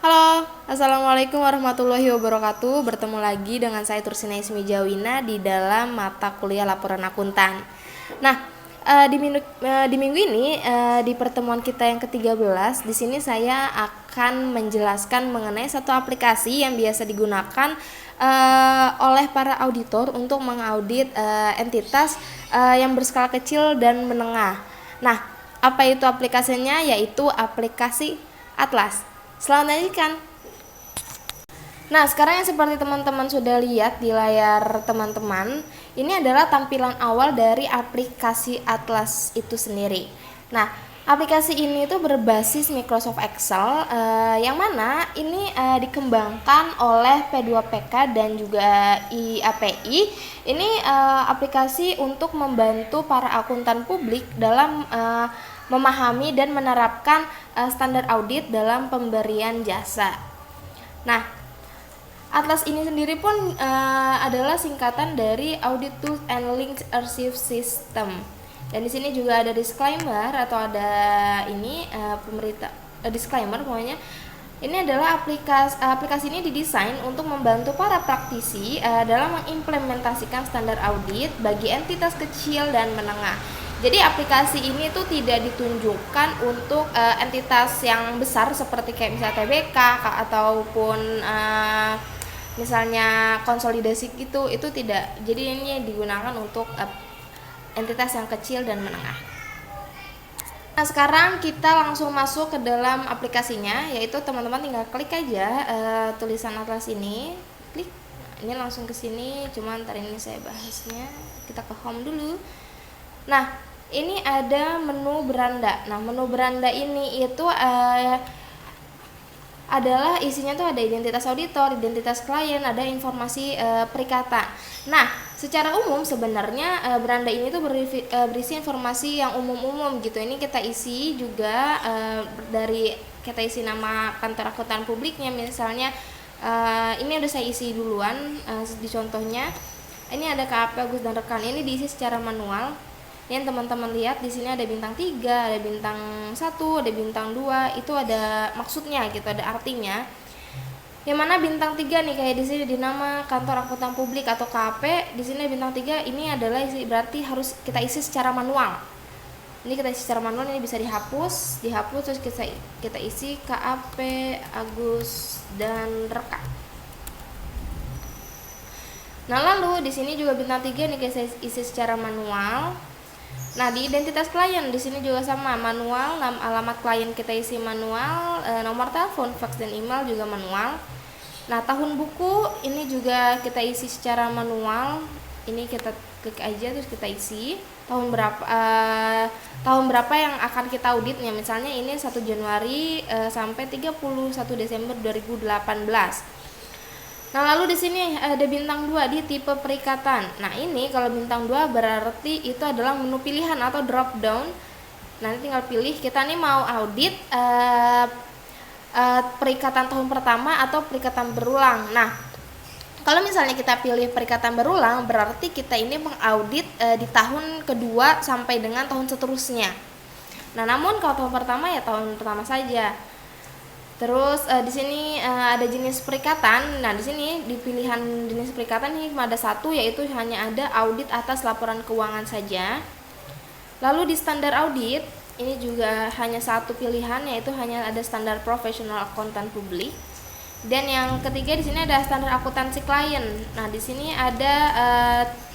Halo, Assalamualaikum warahmatullahi wabarakatuh. Bertemu lagi dengan saya Tursina Ismi Jawina di dalam mata kuliah laporan akuntan. Nah, di minggu ini di pertemuan kita yang ke-13, di sini saya akan menjelaskan mengenai satu aplikasi yang biasa digunakan oleh para auditor untuk mengaudit entitas yang berskala kecil dan menengah. Nah, apa itu aplikasinya? Yaitu aplikasi Atlas. Selamat menyaksikan. Nah, sekarang yang seperti teman-teman sudah lihat di layar teman-teman, ini adalah tampilan awal dari aplikasi Atlas itu sendiri. Nah, aplikasi ini itu berbasis Microsoft Excel, yang mana ini dikembangkan oleh P2PK dan juga IAPI. Ini aplikasi untuk membantu para akuntan publik dalam memahami dan menerapkan standar audit dalam pemberian jasa. Nah, Atlas ini sendiri pun adalah singkatan dari Audit Tools and Links Archive System. Dan di sini juga ada disclaimer atau ada ini disclaimer pokoknya. Ini adalah aplikasi ini didesain untuk membantu para praktisi dalam mengimplementasikan standar audit bagi entitas kecil dan menengah. Jadi aplikasi ini tuh tidak ditunjukkan untuk entitas yang besar seperti kayak misalnya TBK ataupun misalnya konsolidasi gitu, itu tidak. Jadi ini digunakan untuk entitas yang kecil dan menengah. Nah, sekarang kita langsung masuk ke dalam aplikasinya, yaitu teman-teman tinggal klik aja tulisan Atlas ini, klik. Ini langsung ke sini, cuman ntar ini saya bahasnya. Kita ke home dulu. Nah, ini ada menu beranda. Nah, menu beranda ini itu adalah isinya tuh ada identitas auditor, identitas klien, ada informasi perikatan. Nah, secara umum sebenarnya beranda ini tuh berisi informasi yang umum-umum gitu. Ini kita isi juga dari kita isi nama kantor akuntan publiknya, misalnya ini udah saya isi duluan di contohnya. Ini ada KAP Agus dan rekan, ini diisi secara manual. Yang teman-teman lihat di sini ada bintang 3, ada bintang 1, ada bintang 2, itu ada maksudnya gitu, ada artinya. Yang mana bintang 3 nih kayak di sini di nama kantor akuntan publik atau KAP, di sini bintang 3 ini adalah berarti harus kita isi secara manual. Ini kita isi secara manual, ini bisa dihapus terus kita isi KAP Agus dan rekan. Nah, lalu di sini juga bintang 3 nih kita isi secara manual. Nah, di identitas klien di sini juga sama, manual, alamat klien kita isi manual, nomor telepon, fax dan email juga manual. Nah, tahun buku ini juga kita isi secara manual. Ini kita klik aja terus kita isi tahun berapa yang akan kita auditnya. Misalnya ini 1 Januari sampai 31 Desember 2018. Nah, lalu di sini ada bintang 2 di tipe perikatan. Nah, ini kalau bintang 2 berarti itu adalah menu pilihan atau drop down. Nanti tinggal pilih kita nih mau audit perikatan tahun pertama atau perikatan berulang. Nah, kalau misalnya kita pilih perikatan berulang, berarti kita ini mengaudit di tahun kedua sampai dengan tahun seterusnya. Nah, namun kalau tahun pertama ya tahun pertama saja. Terus di sini ada jenis perikatan. Nah, di sini di pilihan jenis perikatan ini cuma ada satu, yaitu hanya ada audit atas laporan keuangan saja. Lalu di standar audit ini juga hanya satu pilihan, yaitu hanya ada standar profesional akuntan publik. Dan yang ketiga di sini ada standar akuntansi klien. Nah, di sini ada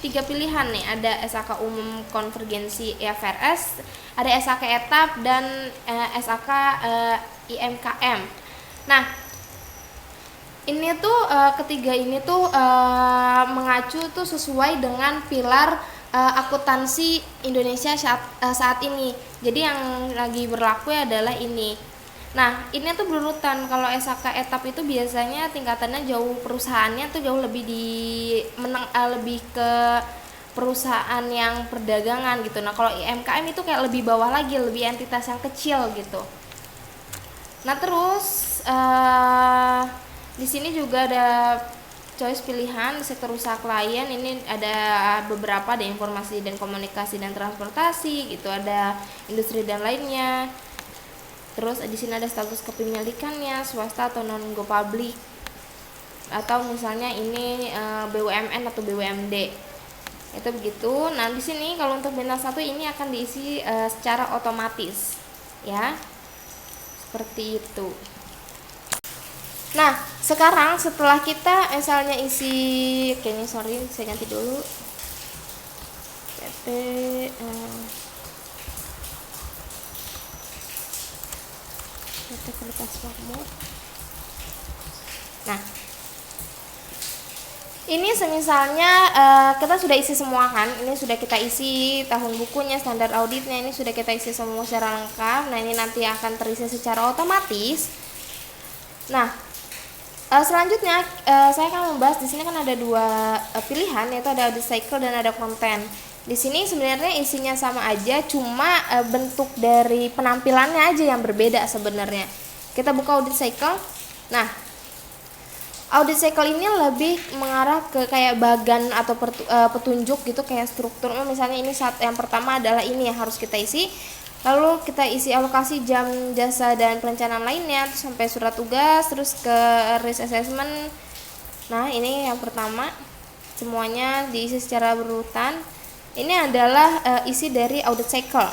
3 pilihan nih, ada SAK umum konvergensi IFRS, ada SAK etap dan SAK IMKM. Nah, ini tuh ketiga ini tuh mengacu tuh sesuai dengan pilar akuntansi Indonesia saat ini. Jadi yang lagi berlaku adalah ini. Nah, ini tuh berurutan. Kalau SAK etap itu biasanya tingkatannya jauh, perusahaannya tuh jauh lebih lebih ke perusahaan yang perdagangan gitu. Nah, kalau IMKM itu kayak lebih bawah lagi, lebih entitas yang kecil gitu. Nah, terus di sini juga ada choice pilihan sektor usaha klien. Ini ada beberapa, ada informasi dan komunikasi dan transportasi gitu, ada industri dan lainnya. Terus di sini ada status kepemilikannya, swasta atau non go public, atau misalnya ini BUMN atau BUMD. Itu begitu. Nah, di sini kalau untuk bintang 1 ini akan diisi secara otomatis, ya. Seperti itu. Nah, sekarang setelah kita misalnya isi, oke ini sorry saya ganti dulu. PP kualitas makmur. Nah, ini semisalnya kita sudah isi semua kan, ini sudah kita isi tahun bukunya, standar auditnya, ini sudah kita isi semua secara lengkap. Nah, ini nanti akan terisi secara otomatis. Nah, selanjutnya saya akan membahas, di sini kan ada dua pilihan, yaitu ada audit cycle dan ada konten. Di sini sebenarnya isinya sama aja, cuma bentuk dari penampilannya aja yang berbeda sebenarnya. Kita buka audit cycle. Nah, audit cycle ini lebih mengarah ke kayak bagan atau petunjuk gitu, kayak struktur. Misalnya ini yang pertama adalah ini yang harus kita isi. Lalu kita isi alokasi jam, jasa, dan perencanaan lainnya, terus sampai surat tugas, terus ke risk assessment. Nah, ini yang pertama, semuanya diisi secara berurutan. Ini adalah isi dari audit cycle.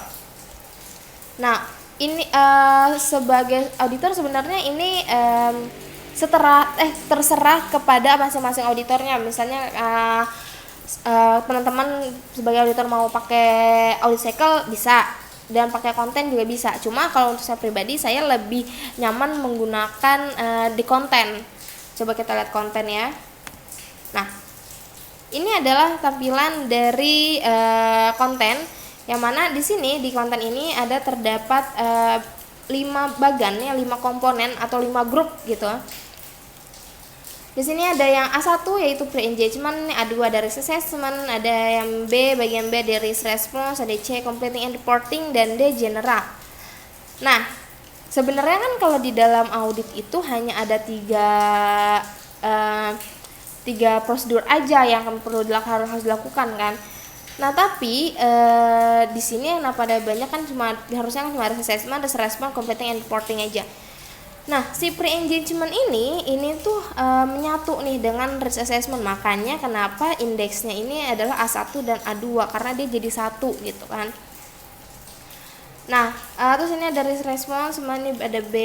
Nah, ini sebagai auditor sebenarnya ini terserah kepada masing-masing auditornya. Misalnya teman-teman sebagai auditor mau pakai audit cycle bisa, dan pakai konten juga bisa. Cuma kalau untuk saya pribadi, saya lebih nyaman menggunakan di konten. Coba kita lihat konten ya. Nah, ini adalah tampilan dari konten, yang mana di sini di konten ini ada terdapat 5 bagan ya, 5 komponen atau 5 grup gitu. Di sini ada yang A1 yaitu pre-engagement, A2 ada risk assessment, ada yang B, bagian B dari risk response, ada C completing and reporting, dan D general. Nah, sebenarnya kan kalau di dalam audit itu hanya ada tiga prosedur aja yang perlu harus dilakukan kan. Nah, tapi di sini yang pada banyak kan harusnya cuma risk assessment, risk response, completing and reporting aja. Nah, si pre-engagement ini tuh menyatu nih dengan risk assessment. Makanya kenapa indeksnya ini adalah A1 dan A2, karena dia jadi satu gitu kan. Nah, terus ini ada risk response, ini ada B,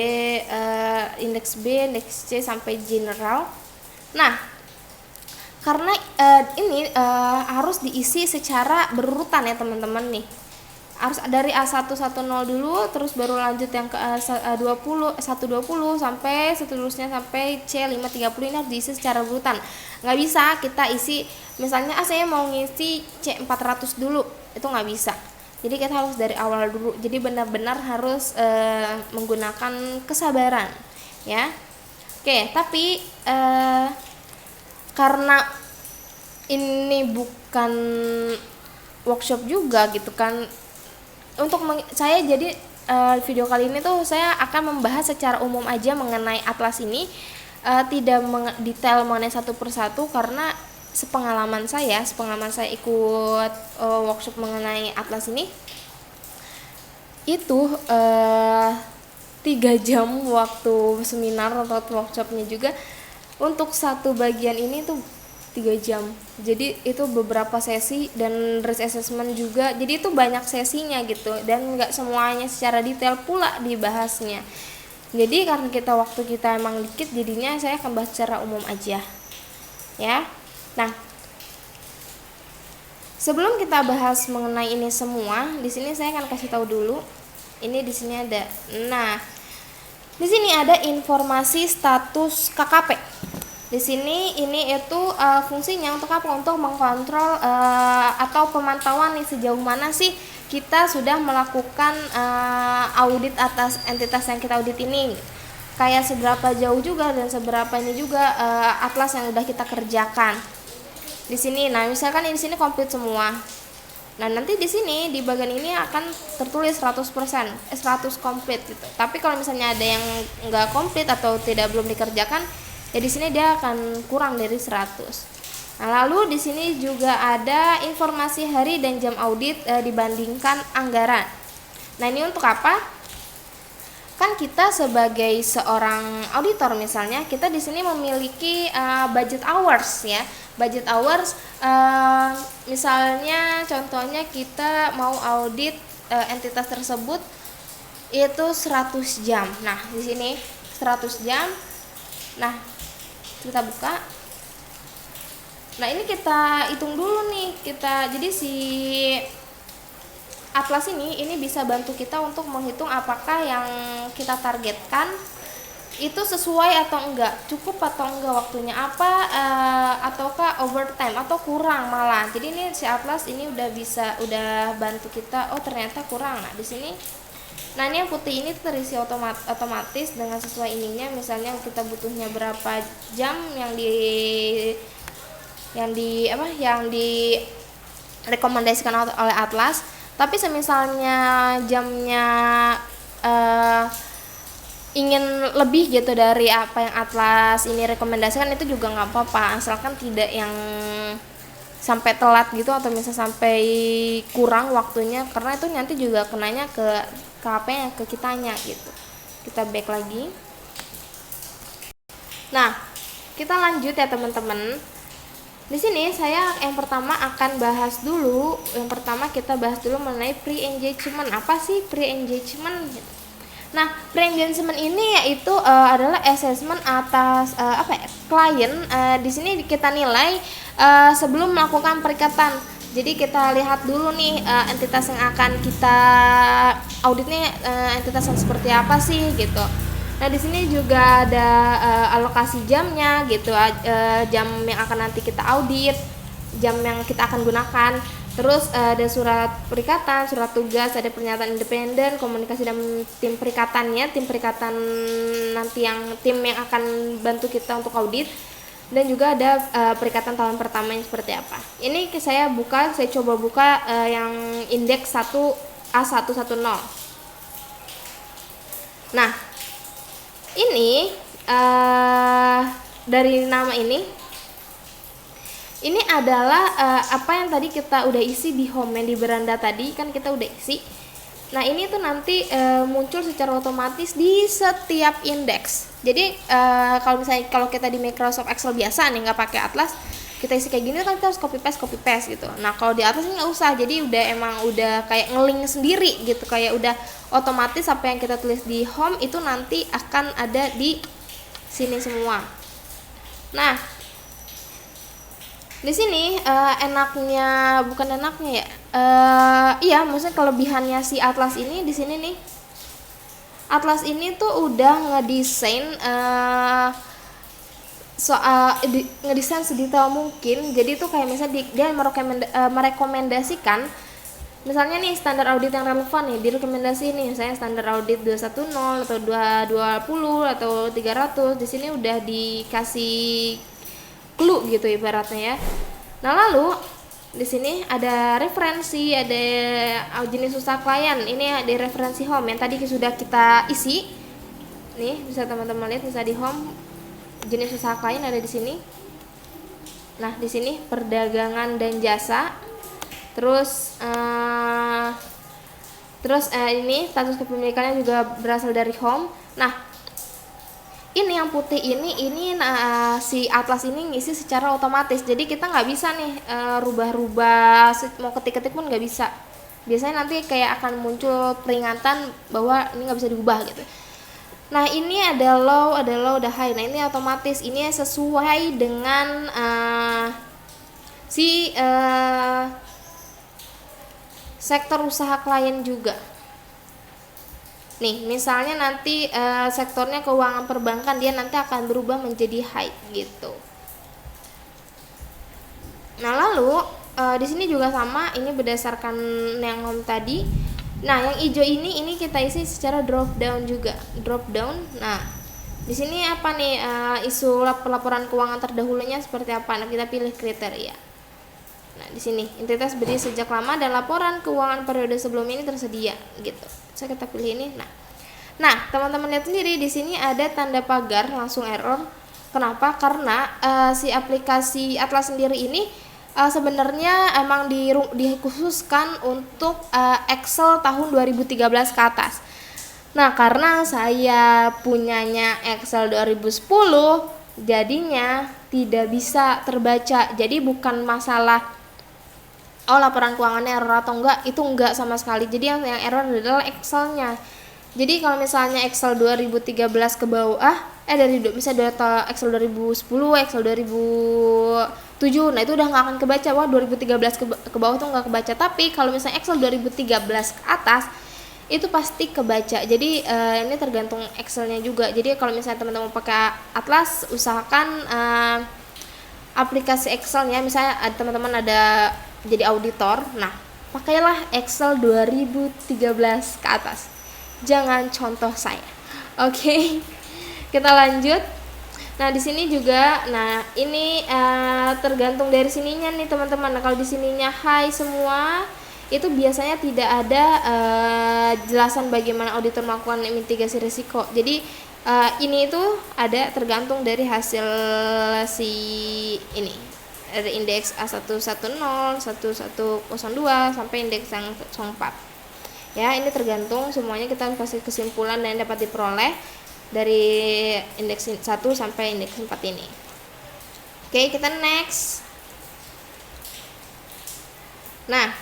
indeks B, indeks C sampai general. Nah, karena ini harus diisi secara berurutan ya teman-teman nih. Harus dari A110 dulu, terus baru lanjut yang ke A120 sampai seterusnya sampai C530. Ini harus diisi secara berurutan. Nggak bisa kita isi misalnya saya mau ngisi C400 dulu, itu nggak bisa. Jadi kita harus dari awal dulu. Jadi benar-benar harus menggunakan kesabaran ya. Oke, tapi karena ini bukan workshop juga gitu kan, untuk saya jadi video kali ini tuh saya akan membahas secara umum aja mengenai atlas ini, tidak detail mengenai satu persatu, karena sepengalaman saya ikut workshop mengenai atlas ini itu 3 jam waktu seminar atau workshopnya juga. Untuk satu bagian ini tuh 3 jam. Jadi itu beberapa sesi dan risk assessment juga. Jadi itu banyak sesinya gitu, dan nggak semuanya secara detail pula dibahasnya. Jadi karena waktu kita emang dikit, jadinya saya akan bahas secara umum aja. Ya. Nah, sebelum kita bahas mengenai ini semua, di sini saya akan kasih tahu dulu. Ini di sini ada. Nah, di sini ada informasi status KKP. Di sini ini itu fungsinya untuk apa? Untuk mengkontrol atau pemantauan nih sejauh mana sih kita sudah melakukan audit atas entitas yang kita audit ini. Kayak seberapa jauh juga dan seberapa ini juga atlas yang udah kita kerjakan. Di sini, nah misalkan di sini komplit semua. Nah, nanti di sini di bagian ini akan tertulis 100% komplit gitu. Tapi kalau misalnya ada yang enggak komplit atau belum dikerjakan, ya di sini dia akan kurang dari 100. Nah, lalu di sini juga ada informasi hari dan jam audit dibandingkan anggaran. Nah, ini untuk apa? kan kita sebagai seorang auditor misalnya, kita di sini memiliki budget hours ya. Budget hours misalnya contohnya kita mau audit entitas tersebut itu 100 jam. Nah, di sini 100 jam. Nah, kita buka. Nah, ini kita hitung dulu nih. Jadi si Atlas ini bisa bantu kita untuk menghitung apakah yang kita targetkan itu sesuai atau enggak, cukup atau enggak waktunya apa, ataukah overtime atau kurang malah. Jadi ini si Atlas ini udah bantu kita, oh ternyata kurang. Nah, di sini ini yang putih ini terisi otomatis dengan sesuai ininya, misalnya kita butuhnya berapa jam yang direkomendasikan oleh Atlas. Tapi semisalnya jamnya ingin lebih gitu dari apa yang Atlas ini rekomendasikan, itu juga nggak apa-apa, asalkan tidak yang sampai telat gitu atau misalnya sampai kurang waktunya, karena itu nanti juga kenanya ke apa-nya, ke kitanya gitu. Kita back lagi. Nah, kita lanjut ya teman-teman. Di sini saya yang pertama akan bahas dulu. Yang pertama kita bahas dulu mengenai pre-engagement. Apa sih pre-engagement? Nah, pre-engagement ini yaitu adalah assessment atas klien. Di sini kita nilai sebelum melakukan perikatan. Jadi kita lihat dulu nih entitas yang akan kita auditnya entitas yang seperti apa sih gitu. Nah, di sini juga ada alokasi jamnya gitu, jam yang akan nanti kita audit, jam yang kita akan gunakan. Terus ada surat perikatan, surat tugas, ada pernyataan independen, komunikasi dan tim perikatannya, tim perikatan nanti tim yang akan bantu kita untuk audit. Dan juga ada perikatan tahun pertama yang seperti apa. Ini saya coba buka yang indeks 1A110. Nah, ini dari nama ini adalah apa yang tadi kita udah isi di home, yang di beranda tadi kan kita udah isi. Nah, ini tuh nanti muncul secara otomatis di setiap indeks. Jadi kalau kita di Microsoft Excel biasa nih, nggak pakai Atlas, kita isi kayak gini kan kita harus copy paste gitu. Nah, kalau di Atlas ini nggak usah, jadi udah kayak nge-link sendiri gitu, kayak udah otomatis apa yang kita tulis di home itu nanti akan ada di sini semua. Nah, di sini maksudnya kelebihannya si Atlas ini di sini nih. Atlas ini tuh udah ngedesain ngedesain sedetail mungkin. Jadi tuh kayak misalnya dia merekomendasikan misalnya nih standar audit yang relevan nih, direkomendasi nih misalnya standar audit 210 atau 220 atau 300. Di sini udah dikasih clue gitu ibaratnya ya. Nah, lalu di sini ada referensi, ada jenis usaha klien. Ini di referensi home yang tadi sudah kita isi. Nih, bisa teman-teman lihat, bisa di home jenis usaha klien ada di sini. Nah, di sini perdagangan dan jasa. Terus ini status kepemilikannya juga berasal dari home. Nah, ini yang putih ini si Atlas ini ngisi secara otomatis. Jadi kita nggak bisa nih rubah-rubah, mau ketik-ketik pun nggak bisa. Biasanya nanti kayak akan muncul peringatan bahwa ini nggak bisa diubah gitu. Nah, ini ada low, ada high. Nah, ini otomatis, ini sesuai dengan sektor usaha klien juga. Nih, misalnya nanti sektornya keuangan perbankan, dia nanti akan berubah menjadi high gitu. Nah, lalu di sini juga sama, ini berdasarkan yang home tadi. Nah, yang hijau ini kita isi secara drop down juga. Drop down. Nah, di sini apa nih isu laporan keuangan terdahulunya seperti apa? Nah, kita pilih kriteria. Nah, di sini entitas berdiri sejak lama dan laporan keuangan periode sebelum ini tersedia gitu. Saya kita pilih ini. Nah, teman-teman lihat sendiri di sini ada tanda pagar langsung error. Kenapa? Karena si aplikasi Atlas sendiri ini sebenarnya emang dikhususkan untuk Excel tahun 2013 ke atas. Nah, karena saya punyanya Excel 2010, jadinya tidak bisa terbaca. Jadi bukan masalah laporan keuangannya error atau enggak, itu enggak sama sekali. Jadi yang error adalah Excelnya. Jadi kalau misalnya Excel 2013 ke bawah, misalnya data Excel 2010, Excel 2007, nah itu udah nggak akan kebaca. Wah, 2013 ke bawah tuh nggak kebaca. Tapi kalau misalnya Excel 2013 ke atas, itu pasti kebaca. Jadi ini tergantung Excelnya juga. Jadi kalau misalnya teman-teman pakai Atlas, usahakan aplikasi Excelnya, misalnya teman-teman ada jadi auditor, nah pakailah Excel 2013 ke atas. Jangan contoh saya. Oke. Kita lanjut. Nah, di sini juga, nah ini tergantung dari sininya nih teman-teman. Nah, kalau di sininya high semua, itu biasanya tidak ada jelasan bagaimana auditor melakukan mitigasi risiko. Jadi ini itu ada tergantung dari hasil si ini, dari indeks A110, 1102 sampai indeks yang 04. Ya, ini tergantung, semuanya kita kasih kesimpulan dan dapat diperoleh dari indeks 1 sampai indeks 4 ini. Oke, kita next. Nah,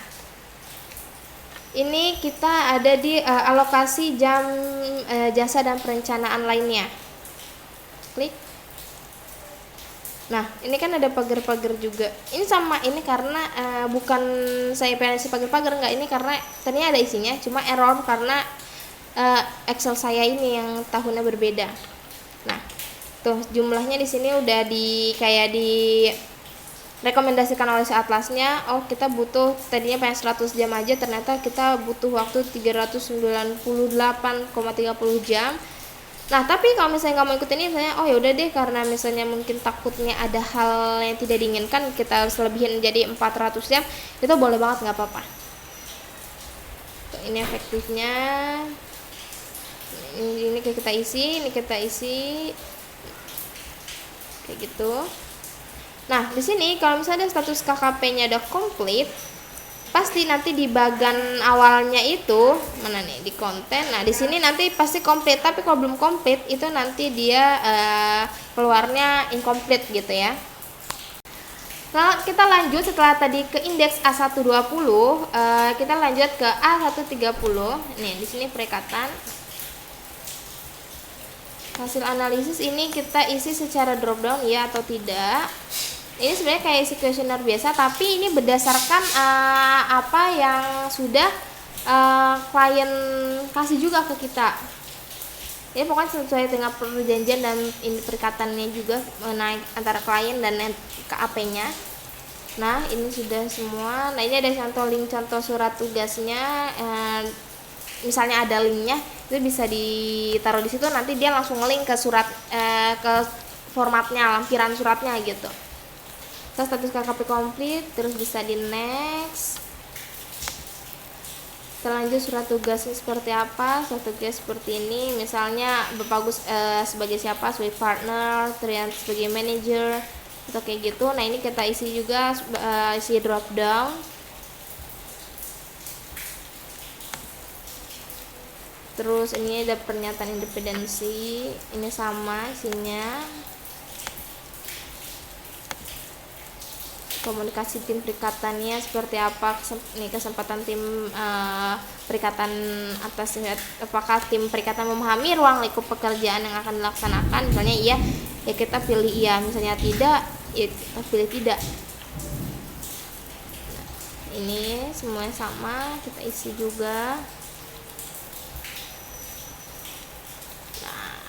ini kita ada di alokasi jam jasa dan perencanaan lainnya. Klik. Nah, ini kan ada pagar-pagar juga. Ini sama, ini karena bukan saya pengen si pagar-pagar, enggak, ini karena ternyata ada isinya, cuma error karena Excel saya ini yang tahunnya berbeda. Nah, tuh jumlahnya di sini udah kayak di rekomendasikan oleh si Atlasnya. Oh, kita butuh tadinya pengen 100 jam aja, ternyata kita butuh waktu 398,30 jam. Nah, tapi kalau misalnya nggak mau ikut ini, misalnya oh yaudah deh, karena misalnya mungkin takutnya ada hal yang tidak diinginkan, kita harus lebihin jadi 400 jam, itu boleh banget, nggak apa-apa. Ini efektifnya, ini kita isi kayak gitu. Nah, di sini kalau misalnya status KKP-nya udah komplit, pasti nanti di bagian awalnya itu mana nih, di konten. Nah, di sini nanti pasti komplit, tapi kalau belum komplit itu nanti dia keluarnya incomplete gitu ya. Nah, kita lanjut setelah tadi ke indeks A120, kita lanjut ke A130. Nih, di sini perikatan. Hasil analisis ini kita isi secara drop down ya atau tidak. Ini sebenarnya kayak isi kuesioner biasa, tapi ini berdasarkan apa yang sudah klien kasih juga ke kita. Ya, pokoknya sesuai dengan perjanjian dan ini perikatannya juga mengenai antara klien dan KAP-nya. Nah, ini sudah semua. Nah, ini ada contoh surat tugasnya. Misalnya ada linknya, itu bisa ditaruh di situ, nanti dia langsung ngelink ke surat, ke formatnya, lampiran suratnya gitu. Status KKP komplit, terus bisa di next. Selanjutnya surat tugasnya seperti apa? Surat tugas seperti ini, misalnya Bapak Agus sebagai siapa, sebagai partner, Trian sebagai manager, atau kayak gitu. Nah, ini kita isi juga, isi drop down. Terus ini ada pernyataan independensi, ini sama isinya. Komunikasi tim perikatannya seperti apa, nih kesempatan tim perikatan atas, apakah tim perikatan memahami ruang lingkup pekerjaan yang akan dilaksanakan. Misalnya iya, ya kita pilih iya, misalnya tidak, ya kita pilih tidak. Nah, ini semuanya sama, kita isi juga. Nah,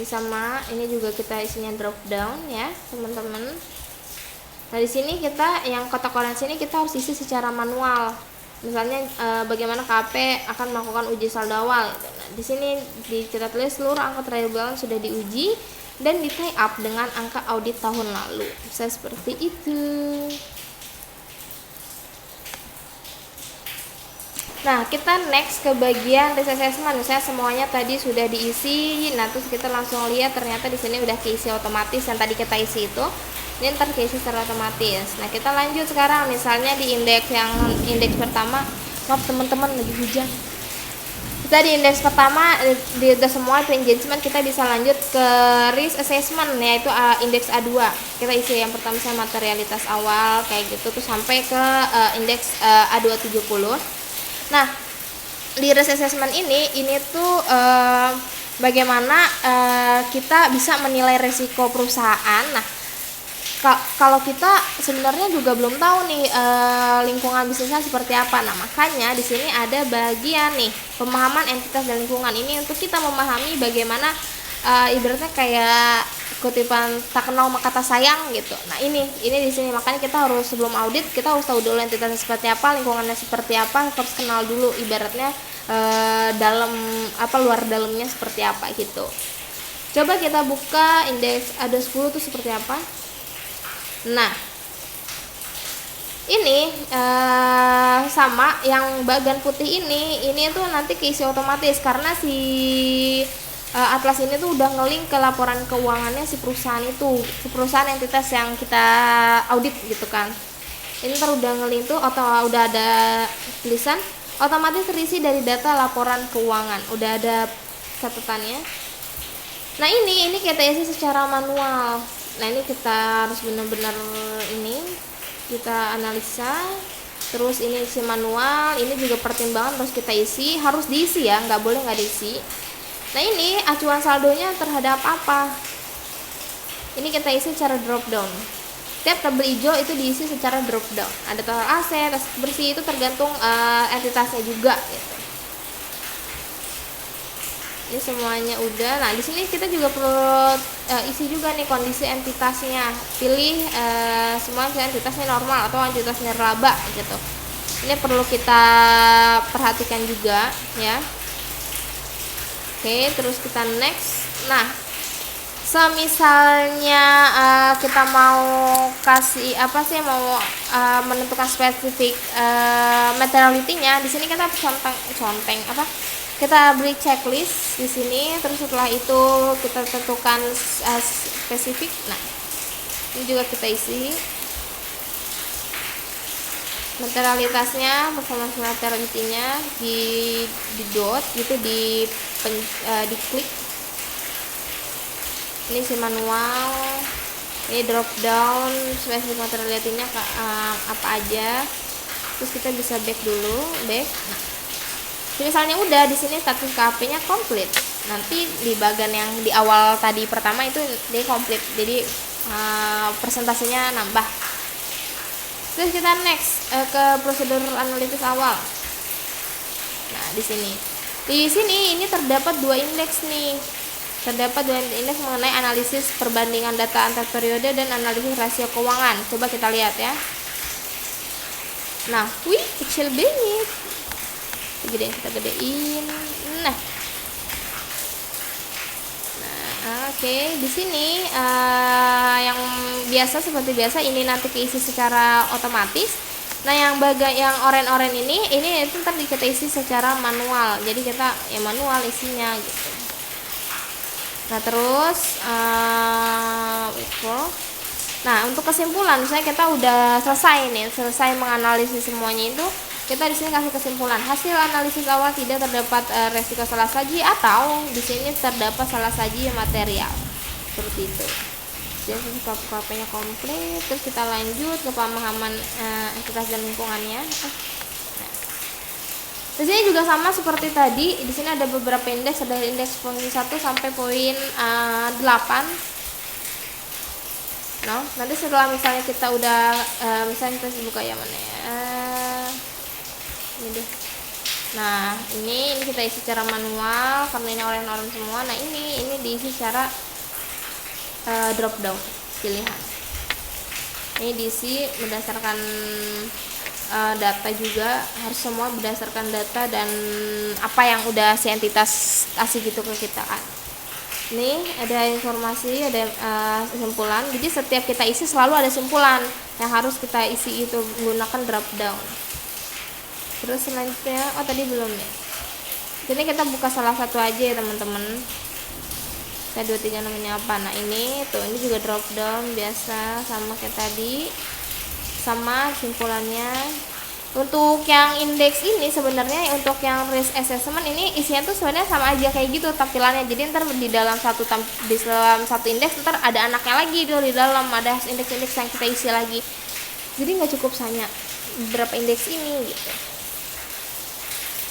ini sama, ini juga kita isinya drop down ya teman-teman. Nah, di sini kita yang kotak orange ini kita harus isi secara manual. Misalnya bagaimana KP akan melakukan uji saldo awal. Nah, di sini kita tulis seluruh angka trial balance sudah diuji dan di tie up dengan angka audit tahun lalu. Bisa seperti itu. Nah, kita next ke bagian risk assessment. Misalnya semuanya tadi sudah diisi, nah terus kita langsung lihat ternyata di sini udah keisi otomatis yang tadi kita isi itu. Ini ntar keisi secara otomatis. Nah, kita lanjut sekarang misalnya di indeks pertama. Maaf teman-teman, lagi hujan. Kita di indeks pertama udah semua itu engagement, kita bisa lanjut ke risk assessment, yaitu indeks A2. Kita isi yang pertama misalnya materialitas awal kayak gitu tuh sampai ke indeks A270. Nah, di risk assessment ini tuh bagaimana kita bisa menilai risiko perusahaan. Nah, kalau kita sebenarnya juga belum tahu nih lingkungan bisnisnya seperti apa. Nah, makanya di sini ada bagian nih pemahaman entitas dan lingkungan. Ini untuk kita memahami bagaimana ibaratnya kayak kutipan tak kenal maka tak sayang gitu. Nah, ini di sini makanya kita harus sebelum audit kita harus tahu dulu entitasnya seperti apa, lingkungannya seperti apa, harus kenal dulu ibaratnya dalam luar dalamnya seperti apa gitu. Coba kita buka indeks A210 itu seperti apa. Nah, ini sama yang bagian putih ini tuh nanti keisi otomatis karena si atlas ini tuh udah ngelink ke laporan keuangannya si perusahaan itu, si perusahaan entitas yang kita audit gitu kan. Ini ntar udah ngelink tuh atau udah ada tulisan otomatis terisi dari data laporan keuangan, udah ada catatannya. Nah, ini kita isi secara manual. Nah, ini kita harus benar-benar ini kita analisa. Terus ini isi manual, ini juga pertimbangan harus kita isi, harus diisi ya, nggak boleh nggak diisi. Nah, ini acuan saldonya terhadap apa? Ini kita isi secara drop down. Tiap tabel hijau itu diisi secara drop down. Ada total aset, aset bersih, itu tergantung entitasnya juga gitu. Ini semuanya udah. Nah, di sini kita juga perlu isi juga nih kondisi entitasnya. Pilih semua entitasnya normal atau entitasnya laba gitu. Ini perlu kita perhatikan juga ya. Oke, terus kita next. Nah, semisalnya kita mau kasih mau menentukan spesifik materiality-nya, di sini kita conteng kita beri checklist di sini. Terus setelah itu kita tentukan spesifik. Nah, ini juga kita isi materialitasnya, performance materiality-nya di dot gitu, di klik. Ini si manual, ini drop down spesifik materiality-nya apa aja. Terus kita bisa back dulu, back. Nah, misalnya udah di sini status KP-nya komplit. Nanti di bagian yang di awal tadi pertama itu dia komplit. Jadi persentasenya nambah. Terus kita next ke prosedur analisis awal. Nah, di sini. Di sini ini terdapat dua indeks nih. Terdapat dua indeks mengenai analisis perbandingan data antar periode dan analisis rasio keuangan. Coba kita lihat ya. Nah, wih, kecil banget. Kita gedein. Nah, oke. Di sini yang biasa seperti biasa ini nanti keisi secara otomatis. Nah, yang oren-oren ini itu ntar kita isi secara manual. Jadi kita manual isinya gitu. Nah, terus nah, untuk kesimpulan misalnya kita udah selesai menganalisis semuanya itu, kita di sini kasih kesimpulan. Hasil analisis awal tidak terdapat resiko salah saji atau di sini terdapat salah saji material. Seperti itu. Jadi KP-nya komplit. Terus kita lanjut ke pemahaman entitas dan lingkungannya. Nah, di sini juga sama seperti tadi. Di sini ada beberapa indeks, ada indeks poin 1 sampai poin 8. No, nanti setelah misalnya kita udah misalnya kita buka yang mana ya? Ini deh. Nah, ini kita isi secara manual karena ini orang-orang semua. Nah, ini diisi secara drop down pilihan. Ini diisi berdasarkan data juga, harus semua berdasarkan data dan apa yang udah si entitas kasih gitu ke kita kan. Ini ada informasi, ada kesimpulan. Jadi setiap kita isi selalu ada simpulan yang harus kita isi itu menggunakan drop down. Terus selanjutnya, tadi belum ya. Jadi kita buka salah satu aja ya teman-teman. Saya 23 namanya apa? Nah, ini juga drop down biasa sama kayak tadi. Sama simpulannya. Untuk yang indeks ini sebenarnya untuk yang risk assessment ini isinya tuh sebenarnya sama aja kayak gitu tampilannya. Jadi ntar di dalam di dalam satu indeks ntar ada anaknya lagi tuh, di dalam ada indeks-indeks yang kita isi lagi. Jadi nggak cukup hanya berapa indeks ini gitu.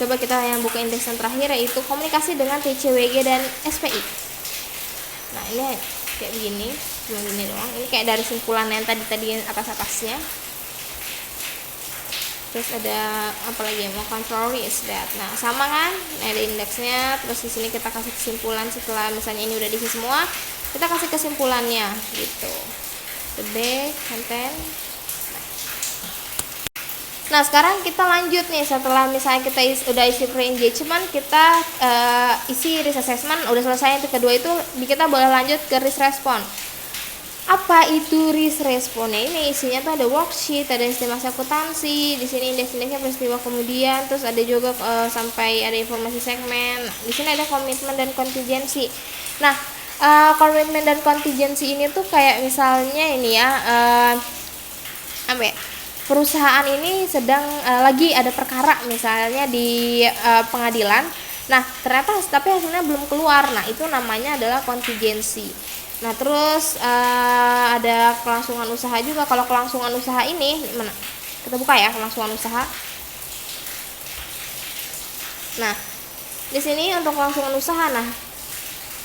Coba kita yang buka indeks yang terakhir, yaitu komunikasi dengan TCWG dan SPI. Nah ini kayak begini, cuma gini doang. Ini kayak dari simpulan yang tadi atas-atasnya. Terus ada apa lagi, mau control is that. Nah sama kan, ada indeksnya. Terus di sini kita kasih kesimpulan setelah misalnya ini udah diisi semua, kita kasih kesimpulannya gitu. The big content. Nah sekarang kita lanjut nih, setelah misalnya kita udah isi pre-engagement, kita isi risk assessment udah selesai. Yang kedua itu kita boleh lanjut ke risk response. Apa itu risk response? Ini isinya tuh ada worksheet, ada estimasi akuntansi, di sini indeks-indeksnya peristiwa kemudian, terus ada juga sampai ada informasi segmen. Di sini ada komitmen dan kontingensi. Nah, komitmen dan kontingensi ini tuh kayak misalnya ini ya, perusahaan ini sedang lagi ada perkara misalnya di pengadilan. Nah, ternyata tapi hasilnya belum keluar. Nah, itu namanya adalah kontingensi. Nah terus ada kelangsungan usaha juga. Kalau kelangsungan usaha ini mana? Kita buka ya kelangsungan usaha. Nah di sini untuk kelangsungan usaha, nah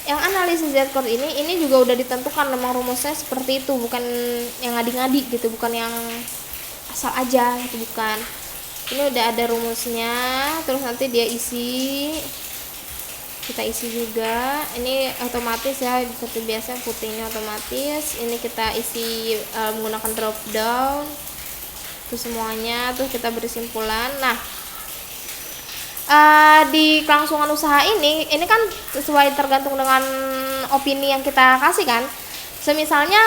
yang analisis Z-code ini juga udah ditentukan memang rumusnya seperti itu, bukan yang ngadi-ngadi gitu, bukan yang asal aja gitu, bukan. Ini udah ada rumusnya, terus nanti dia isi. Kita isi juga, ini otomatis ya seperti biasa, putihnya otomatis. Ini kita isi menggunakan drop down terus semuanya, terus kita beri simpulan. Nah di kelangsungan usaha ini kan sesuai tergantung dengan opini yang kita kasih kan. Semisalnya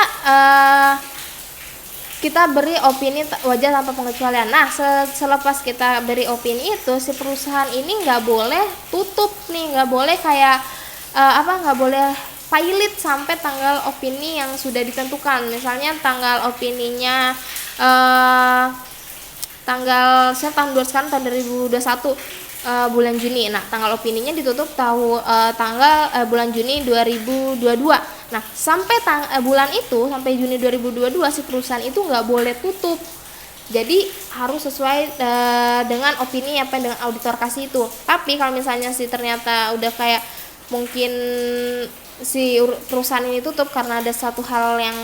kita beri opini wajar tanpa pengecualian. Nah selepas kita beri opini itu, si perusahaan ini nggak boleh tutup nih, nggak boleh kayak nggak boleh pilot sampai tanggal opini yang sudah ditentukan. Misalnya tanggal opininya tahun 2 sekarang tahun 2021 bulan Juni. Nah tanggal opininya ditutup tanggal bulan Juni 2022. Nah sampai bulan itu, sampai Juni 2022, si perusahaan itu nggak boleh tutup. Jadi harus sesuai dengan opini apa yang dengan auditor kasih itu. Tapi kalau misalnya ternyata udah kayak mungkin si perusahaan ini tutup karena ada satu hal yang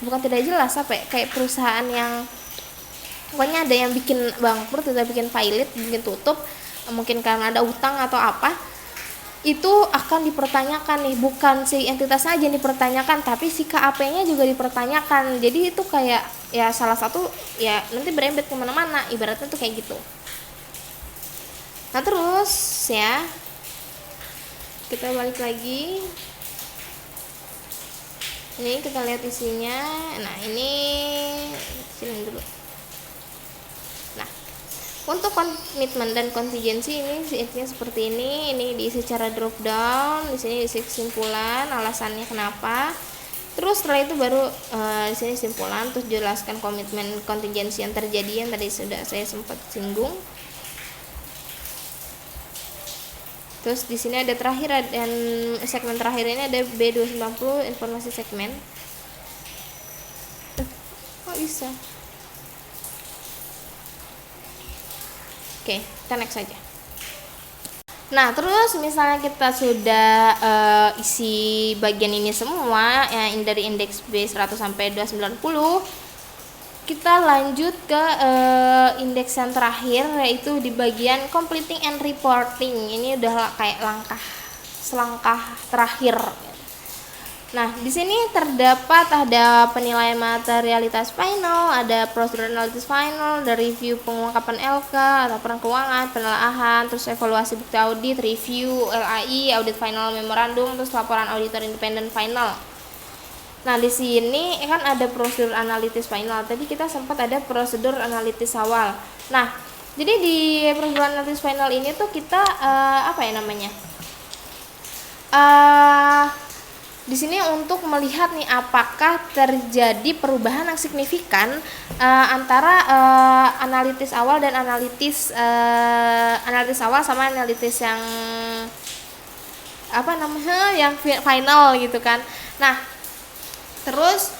bukan tidak jelas, kayak perusahaan yang pokoknya ada yang bikin bangkrut, tidak bikin pilot, bikin tutup, mungkin karena ada utang atau apa, itu akan dipertanyakan nih, bukan si entitasnya aja yang dipertanyakan, tapi si KAP-nya juga dipertanyakan. Jadi itu kayak ya salah satu ya nanti berembet kemana-mana, ibaratnya tuh kayak gitu. Nah terus ya kita balik lagi, ini kita lihat isinya. Nah ini sini dulu. Untuk komitmen dan kontingensi ini intinya seperti ini. Ini diisi secara drop down, di sini diisi kesimpulan, alasannya kenapa. Terus setelah itu baru di sini simpulan, terus jelaskan komitmen kontingensi yang terjadi yang tadi sudah saya sempat singgung. Terus di sini ada terakhir, dan segmen terakhir ini ada B290 informasi segmen. Kok bisa? Oke, kita next saja. Nah, terus misalnya kita sudah isi bagian ini semua, yang dari indeks B100 sampai 290, kita lanjut ke indeks yang terakhir, yaitu di bagian completing and reporting. Ini udah kayak selangkah terakhir. Nah, di sini terdapat ada penilaian materialitas final, ada prosedur analisis final, ada review pengungkapan LK, laporan keuangan, penelaahan, terus evaluasi bukti audit, review LAI, audit final memorandum, terus laporan auditor independen final. Nah, di sini kan ada prosedur analitis final. Tadi kita sempat ada prosedur analitis awal. Nah, jadi di prosedur analitis final ini tuh kita di sini untuk melihat nih apakah terjadi perubahan yang signifikan antara analitis awal dan analitis awal sama analitis yang yang final gitu kan. Nah, terus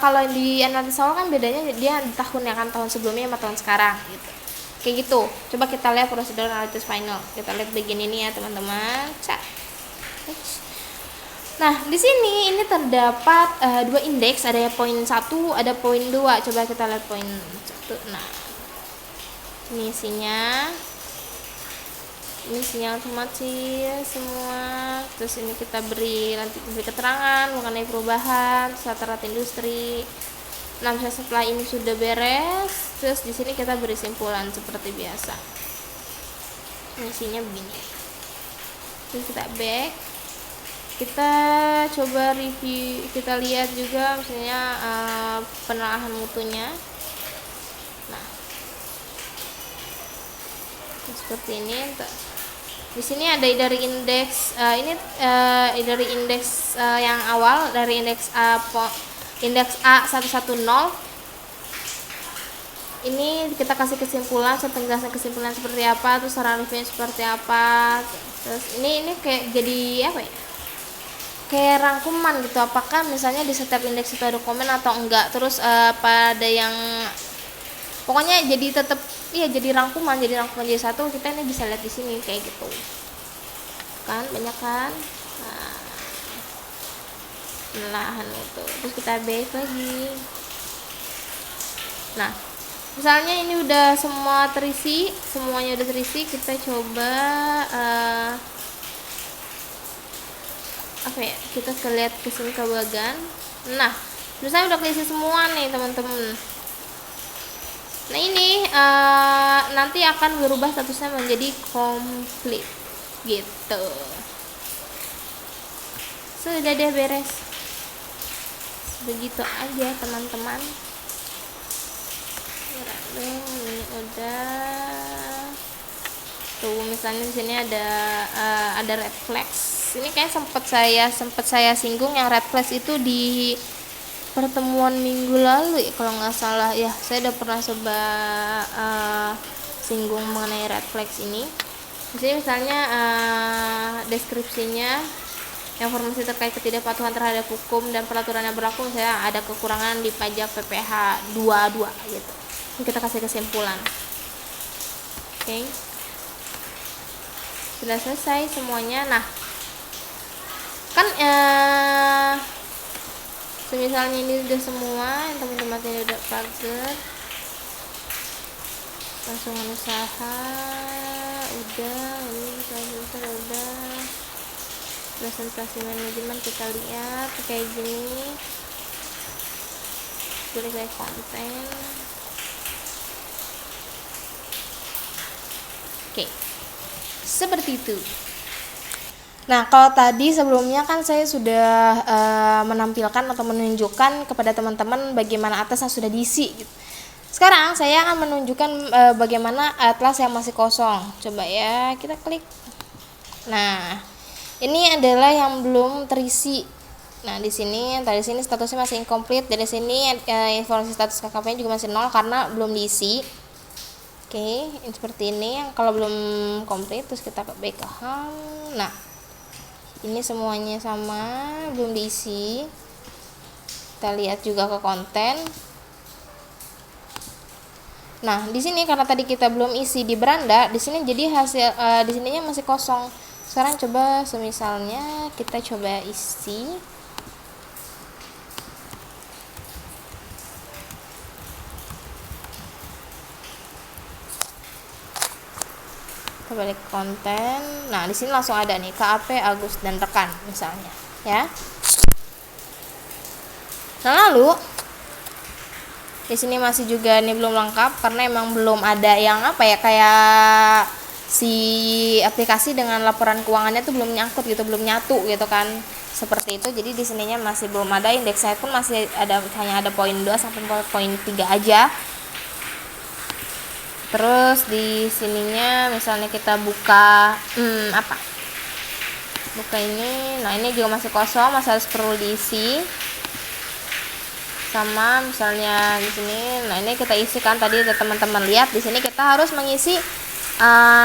kalau di analitis awal kan bedanya dia di tahun ya kan, tahun sebelumnya sama tahun sekarang gitu. Kayak gitu. Coba kita lihat prosedur analitis final. Kita lihat bagian ini ya, teman-teman. Nah, di sini ini terdapat dua indeks, ada poin 1, ada poin 2. Coba kita lihat poin 1. Nah, ini isinya. Ini isinya otomatis semua. Terus ini kita beri keterangan mengenai perubahan rata-rata industri. Nah, setelah ini sudah beres, terus di sini kita beri simpulan seperti biasa. Isinya begini. Terus kita back. Kita coba review, kita lihat juga misalnya penelaahan mutunya. Nah, seperti ini. Di sini ada dari indeks dari indeks yang awal, dari indeks A110. Ini kita kasih kesimpulan, penjelasan kesimpulan seperti apa, terus saran reviewnya seperti apa. Terus ini kayak jadi apa ya? Kayak rangkuman gitu, apakah misalnya di setiap indeks itu ada komen atau enggak, terus pada yang pokoknya jadi tetap jadi rangkuman jadi satu. Kita ini bisa lihat di sini kayak gitu kan, banyak kan. Penelaahan itu, terus kita back lagi. Nah, misalnya ini udah semuanya udah terisi, kita coba kita lihat ke sini ke bagian. Nah, misalnya udah keisi semua nih teman-teman. Nah, ini nanti akan berubah statusnya menjadi complete gitu. Sudah deh, beres. Begitu aja teman-teman. Ini udah tuh, misalnya di sini ada red flags. Ini kayak sempat saya singgung yang red flags itu di pertemuan minggu lalu ya, kalau nggak salah ya. Saya udah pernah coba singgung mengenai red flags ini. Di sini misalnya deskripsinya, informasi terkait ketidakpatuhan terhadap hukum dan peraturan yang berlaku, misalnya ada kekurangan di pajak PPh 22 gitu. Ini kita kasih kesimpulan. Oke. Sudah selesai semuanya. Nah, kan misalnya ini udah semua, yang teman-teman ini udah pagar, langsung usaha udah, ini udah, presentasi manajemen kita lihat kayak gini, pilih kayak konten. Oke, seperti itu. Nah, kalau tadi sebelumnya kan saya sudah menampilkan atau menunjukkan kepada teman-teman bagaimana atlas yang sudah diisi gitu. Sekarang saya akan menunjukkan bagaimana atlas yang masih kosong. Coba ya, kita klik. Nah, ini adalah yang belum terisi. Nah, di sini statusnya masih incomplete. Dari sini informasi status KKP-nya juga masih 0 karena belum diisi. Oke, seperti ini. Kalau belum komplit, terus kita back ke home. Nah, ini semuanya sama, belum diisi. Kita lihat juga ke konten. Nah, di sini karena tadi kita belum isi di beranda, di sini jadi hasil di sininya masih kosong. Sekarang coba semisalnya kita coba isi. Kita balik konten. Nah, di sini langsung ada nih KAP Agus dan rekan misalnya, ya. Nah, lalu di sini masih juga ini belum lengkap karena emang belum ada yang kayak si aplikasi dengan laporan keuangannya tuh belum nyangkut gitu, belum nyatu gitu kan. Seperti itu. Jadi di sininya masih belum ada, indeksnya pun masih hanya ada poin 2 sampai poin 3 aja. Terus di sininya misalnya kita buka buka ini. Nah, ini juga masih kosong, masih harus perlu diisi. Sama misalnya di sini. Nah, ini kita isi kan tadi teman-teman lihat di sini kita harus mengisi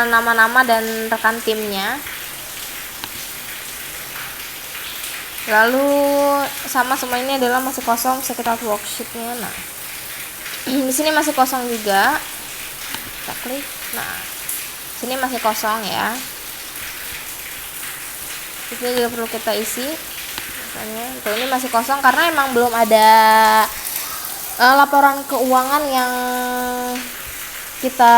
nama-nama dan rekan timnya. Lalu sama semua ini adalah masih kosong sekitar worksheetnya. Nah, di sini masih kosong juga. Kita klik. Nah, sini masih kosong ya. Ini juga perlu kita isi. Misalnya, tuh ini masih kosong karena emang belum ada laporan keuangan yang kita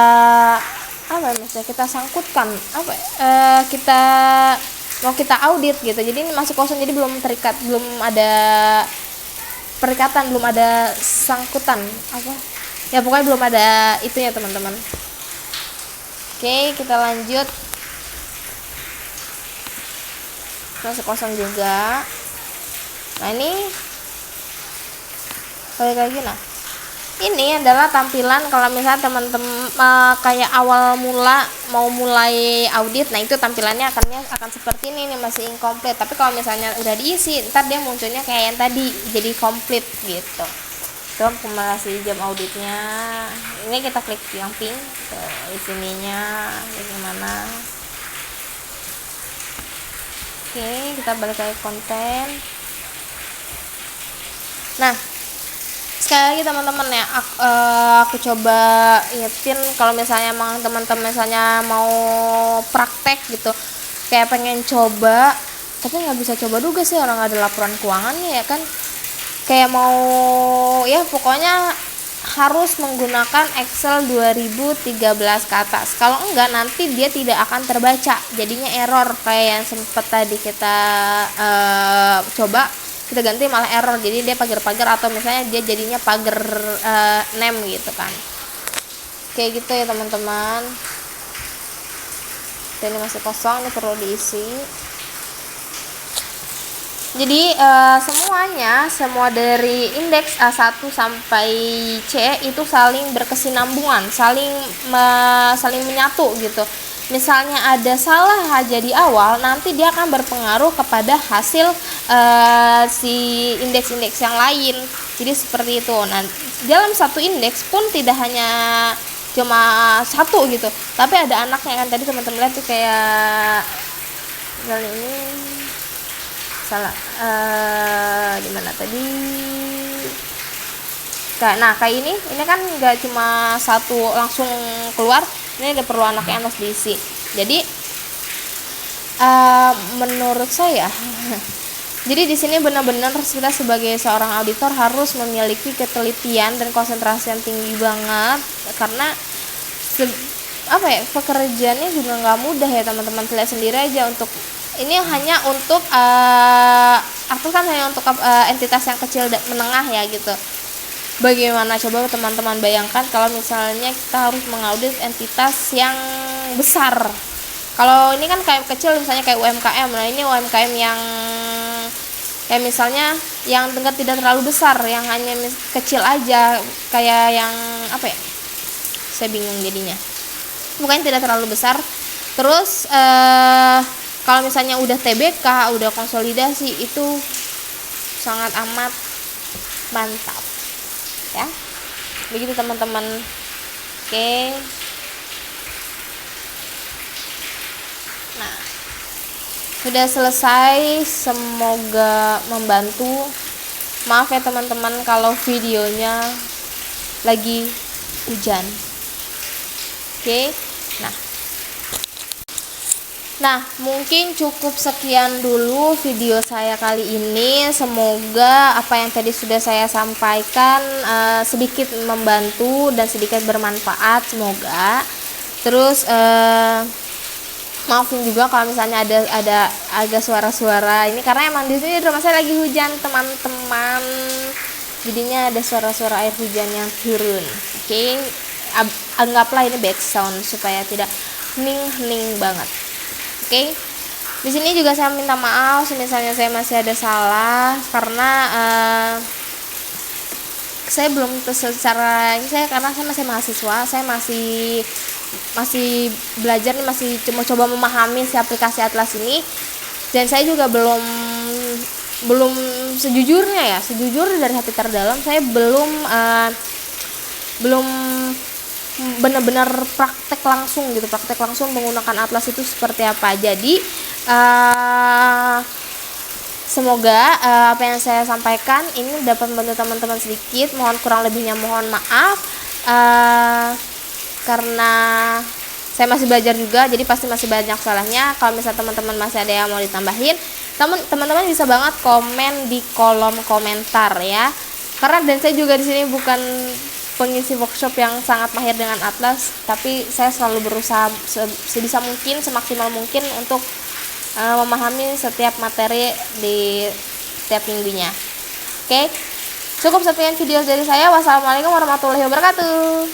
misalnya kita sangkutkan kita mau kita audit gitu. Jadi ini masih kosong, jadi belum terikat, belum ada perikatan, belum ada sangkutan ya pokoknya belum ada itu ya teman-teman. Oke, kita lanjut. Masih kosong juga. Nah, ini balik lagi. Nah, ini adalah tampilan kalau misalnya teman-teman kayak awal mula mau mulai audit. Nah, itu tampilannya akan seperti ini nih, masih incomplete. Tapi kalau misalnya udah diisi, ntar dia munculnya kayak yang tadi, jadi complete gitu. Itu kumulasi jam auditnya. Ini kita klik yang pink, tuh isininya bagaimana. Oke, kita balik ke konten. Nah, sekali lagi teman-teman ya, aku coba ingetin kalau misalnya emang teman-teman misalnya mau praktek gitu, kayak pengen coba tapi nggak bisa coba juga sih, orang nggak ada laporan keuangannya ya kan. Kayak mau ya pokoknya harus menggunakan Excel 2013 ke atas. Kalau enggak nanti dia tidak akan terbaca, jadinya error kayak yang sempat tadi kita coba kita ganti malah error, jadi dia pagar-pagar atau misalnya dia jadinya pagar name gitu kan, kayak gitu ya teman-teman. Dan ini masih kosong, ini perlu diisi. Jadi semua dari indeks A1 sampai C itu saling berkesinambungan, saling menyatu gitu. Misalnya ada salah aja di awal, nanti dia akan berpengaruh kepada hasil si indeks-indeks yang lain. Jadi seperti itu. Nah, dalam satu indeks pun tidak hanya cuma satu gitu, tapi ada anaknya kan. Tadi teman-teman lihat tuh kayak misalnya ini salah di mana tadi. Nah, kayak ini kan nggak cuma satu langsung keluar, ini ada perlu anaknya harus diisi. Jadi menurut saya jadi di sini benar-benar kita sebagai seorang auditor harus memiliki ketelitian dan konsentrasi yang tinggi banget, karena pekerjaannya juga nggak mudah ya teman-teman. Lihat sendiri aja, untuk ini hanya untuk aku kan hanya untuk entitas yang kecil dan menengah ya gitu. Bagaimana coba teman-teman bayangkan kalau misalnya kita harus mengaudit entitas yang besar. Kalau ini kan kayak kecil misalnya kayak UMKM. Nah, ini UMKM yang kayak misalnya yang tidak terlalu besar, yang hanya kecil aja, kayak yang saya bingung jadinya. Bukan tidak terlalu besar. Terus kalau misalnya udah TBK, udah konsolidasi, itu sangat amat mantap ya. Begitu teman-teman. Oke. Nah, sudah selesai, semoga membantu. Maaf ya teman-teman kalau videonya lagi hujan. Oke. Nah, mungkin cukup sekian dulu video saya kali ini. Semoga apa yang tadi sudah saya sampaikan sedikit membantu dan sedikit bermanfaat, semoga. Terus maafin juga kalau misalnya ada suara-suara ini, karena emang di sini rumah saya lagi hujan teman-teman. Jadinya ada suara-suara air hujan yang turun. Oke, anggaplah ini background supaya tidak hening banget. Oke, di sini juga saya minta maaf misalnya saya masih ada salah, karena saya belum secara karena saya masih mahasiswa, saya masih belajar nih, masih coba memahami si aplikasi Atlas ini. Dan saya juga belum sejujurnya ya, sejujur dari hati terdalam saya belum benar-benar praktek langsung menggunakan atlas itu seperti apa. Jadi semoga apa yang saya sampaikan ini dapat membantu teman-teman sedikit. Mohon kurang lebihnya mohon maaf, karena saya masih belajar juga, jadi pasti masih banyak salahnya. Kalau misalnya teman-teman masih ada yang mau ditambahin, teman-teman bisa banget komen di kolom komentar ya. Karena dan saya juga di sini bukan pengisi workshop yang sangat mahir dengan atlas, tapi saya selalu berusaha sebisa mungkin, semaksimal mungkin untuk memahami setiap materi di setiap minggunya. Oke, cukup sekian video dari saya. Wassalamualaikum warahmatullahi wabarakatuh.